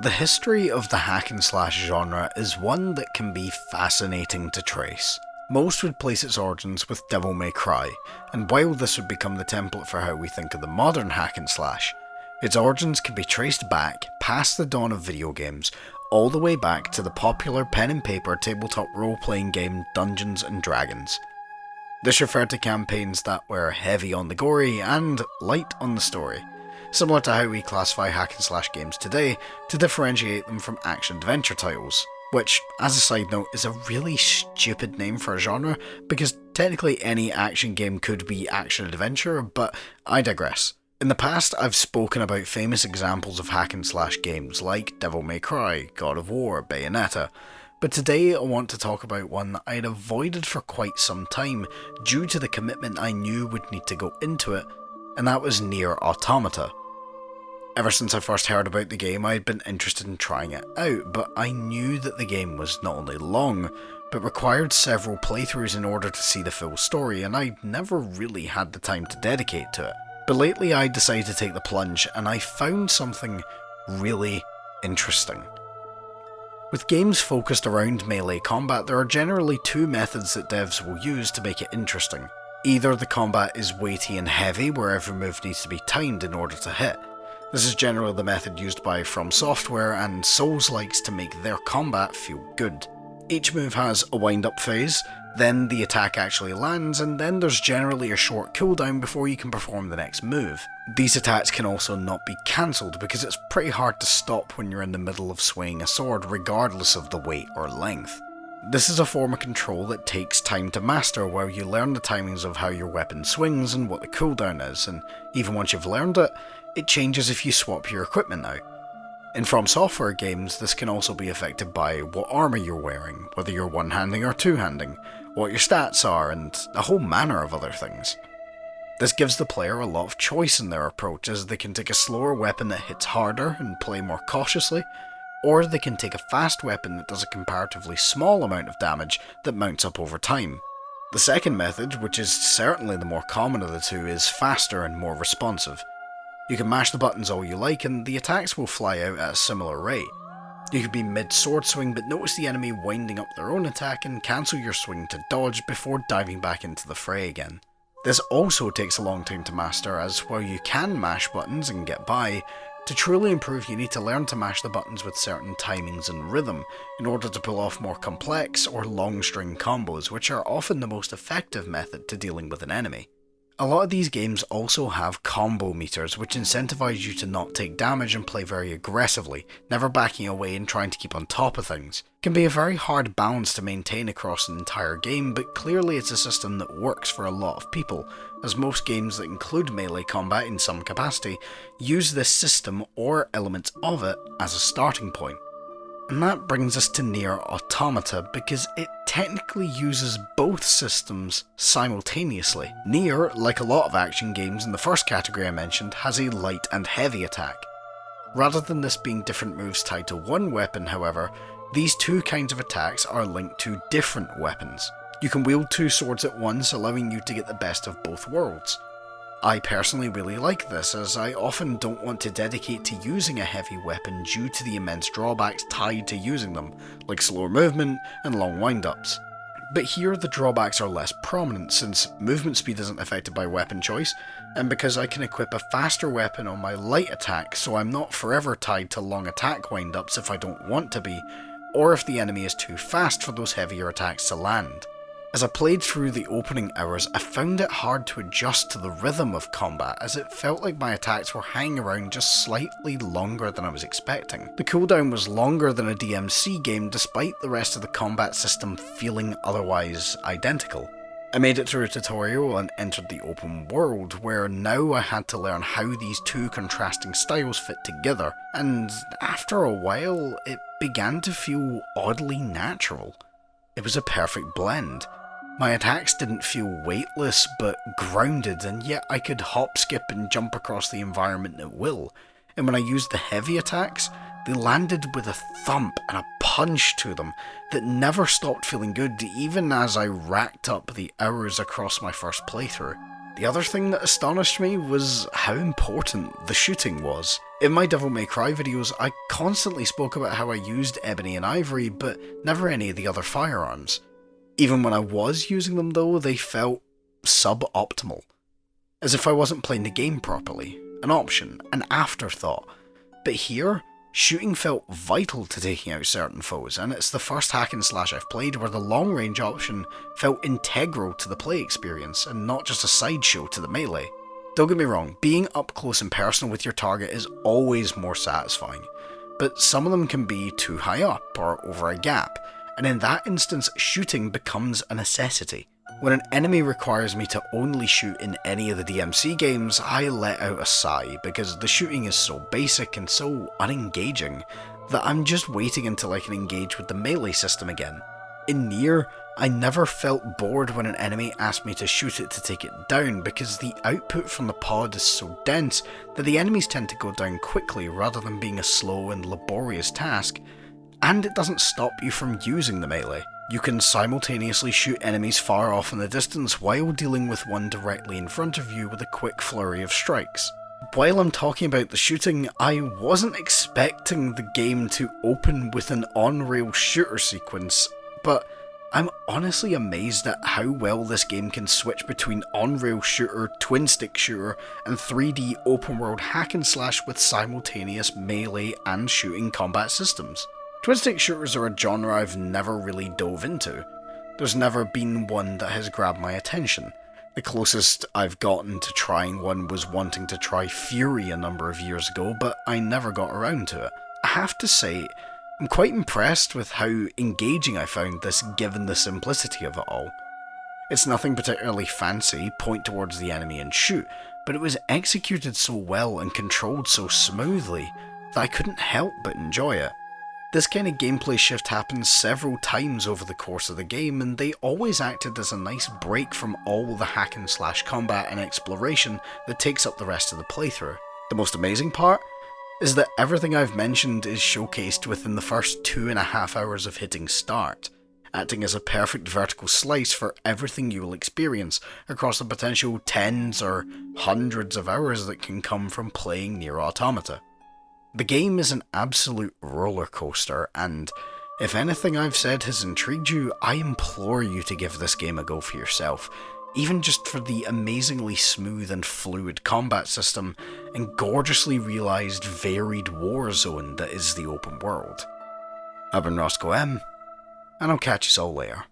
The history of the hack and slash genre is one that can be fascinating to trace. Most would place its origins with Devil May Cry, and while this would become the template for how we think of the modern hack and slash, its origins can be traced back past the dawn of video games, all the way back to the popular pen and paper tabletop role-playing game Dungeons and Dragons. This referred to campaigns that were heavy on the gory and light on the story, similar to how we classify hack and slash games today to differentiate them from action-adventure titles, which, as a side note, is a really stupid name for a genre, because technically any action game could be action-adventure, but I digress. In the past, I've spoken about famous examples of hack and slash games like Devil May Cry, God of War, Bayonetta, but today I want to talk about one that I'd avoided for quite some time due to the commitment I knew would need to go into it, and that was Nier Automata. Ever since I first heard about the game, I'd been interested in trying it out, but I knew that the game was not only long, but required several playthroughs in order to see the full story, and I never really had the time to dedicate to it. But lately I decided to take the plunge, and I found something really interesting. With games focused around melee combat, there are generally two methods that devs will use to make it interesting. Either the combat is weighty and heavy, where every move needs to be timed in order to hit. This is generally the method used by From Software and Souls-likes to make their combat feel good. Each move has a wind-up phase, then the attack actually lands, and then there's generally a short cooldown before you can perform the next move. These attacks can also not be cancelled because it's pretty hard to stop when you're in the middle of swinging a sword regardless of the weight or length. This is a form of control that takes time to master, where you learn the timings of how your weapon swings and what the cooldown is, and even once you've learned it, it changes if you swap your equipment out. In From Software games, this can also be affected by what armour you're wearing, whether you're one-handing or two-handing, what your stats are, and a whole manner of other things. This gives the player a lot of choice in their approach, as they can take a slower weapon that hits harder and play more cautiously, or they can take a fast weapon that does a comparatively small amount of damage that mounts up over time. The second method, which is certainly the more common of the two, is faster and more responsive. You can mash the buttons all you like and the attacks will fly out at a similar rate. You could be mid-sword swing but notice the enemy winding up their own attack and cancel your swing to dodge before diving back into the fray again. This also takes a long time to master, as while you can mash buttons and get by, to truly improve you need to learn to mash the buttons with certain timings and rhythm in order to pull off more complex or long string combos, which are often the most effective method to dealing with an enemy. A lot of these games also have combo meters, which incentivize you to not take damage and play very aggressively, never backing away and trying to keep on top of things. It can be a very hard balance to maintain across an entire game, but clearly it's a system that works for a lot of people, as most games that include melee combat in some capacity use this system or elements of it as a starting point. And that brings us to Nier Automata, because it technically uses both systems simultaneously. Nier, like a lot of action games in the first category I mentioned, has a light and heavy attack. Rather than this being different moves tied to one weapon, however, these two kinds of attacks are linked to different weapons. You can wield two swords at once, allowing you to get the best of both worlds. I personally really like this, as I often don't want to dedicate to using a heavy weapon due to the immense drawbacks tied to using them, like slower movement and long wind-ups. But here the drawbacks are less prominent, since movement speed isn't affected by weapon choice, and because I can equip a faster weapon on my light attack, so I'm not forever tied to long attack wind-ups if I don't want to be, or if the enemy is too fast for those heavier attacks to land. As I played through the opening hours, I found it hard to adjust to the rhythm of combat, as it felt like my attacks were hanging around just slightly longer than I was expecting. The cooldown was longer than a DMC game, despite the rest of the combat system feeling otherwise identical. I made it through a tutorial and entered the open world, where now I had to learn how these two contrasting styles fit together, and after a while, it began to feel oddly natural. It was a perfect blend. My attacks didn't feel weightless, but grounded, and yet I could hop, skip and jump across the environment at will. And when I used the heavy attacks, they landed with a thump and a punch to them that never stopped feeling good, even as I racked up the hours across my first playthrough. The other thing that astonished me was how important the shooting was. In my Devil May Cry videos, I constantly spoke about how I used Ebony and Ivory, but never any of the other firearms. Even when I was using them though, they felt suboptimal. As if I wasn't playing the game properly, an option, an afterthought. But here, shooting felt vital to taking out certain foes, and it's the first hack and slash I've played where the long range option felt integral to the play experience and not just a sideshow to the melee. Don't get me wrong, being up close and personal with your target is always more satisfying, but some of them can be too high up or over a gap, and in that instance shooting becomes a necessity. When an enemy requires me to only shoot in any of the DMC games, I let out a sigh because the shooting is so basic and so unengaging that I'm just waiting until I can engage with the melee system again. In Nier, I never felt bored when an enemy asked me to shoot it to take it down because the output from the pod is so dense that the enemies tend to go down quickly rather than being a slow and laborious task, and it doesn't stop you from using the melee. You can simultaneously shoot enemies far off in the distance while dealing with one directly in front of you with a quick flurry of strikes. While I'm talking about the shooting, I wasn't expecting the game to open with an on-rail shooter sequence, but I'm honestly amazed at how well this game can switch between on-rail shooter, twin-stick shooter, and 3D open-world hack and slash with simultaneous melee and shooting combat systems. Twin-stick shooters are a genre I've never really dove into. There's never been one that has grabbed my attention. The closest I've gotten to trying one was wanting to try Furi a number of years ago, but I never got around to it. I have to say, I'm quite impressed with how engaging I found this given the simplicity of it all. It's nothing particularly fancy, point towards the enemy and shoot, but it was executed so well and controlled so smoothly that I couldn't help but enjoy it. This kind of gameplay shift happens several times over the course of the game, and they always acted as a nice break from all the hack and slash combat and exploration that takes up the rest of the playthrough. The most amazing part is that everything I've mentioned is showcased within the first 2.5 hours of hitting start, acting as a perfect vertical slice for everything you will experience across the potential tens or hundreds of hours that can come from playing Nier Automata. The game is an absolute roller coaster, and if anything I've said has intrigued you, I implore you to give this game a go for yourself, even just for the amazingly smooth and fluid combat system and gorgeously realised varied war zone that is the open world. I've been Roscoe M, and I'll catch you all later.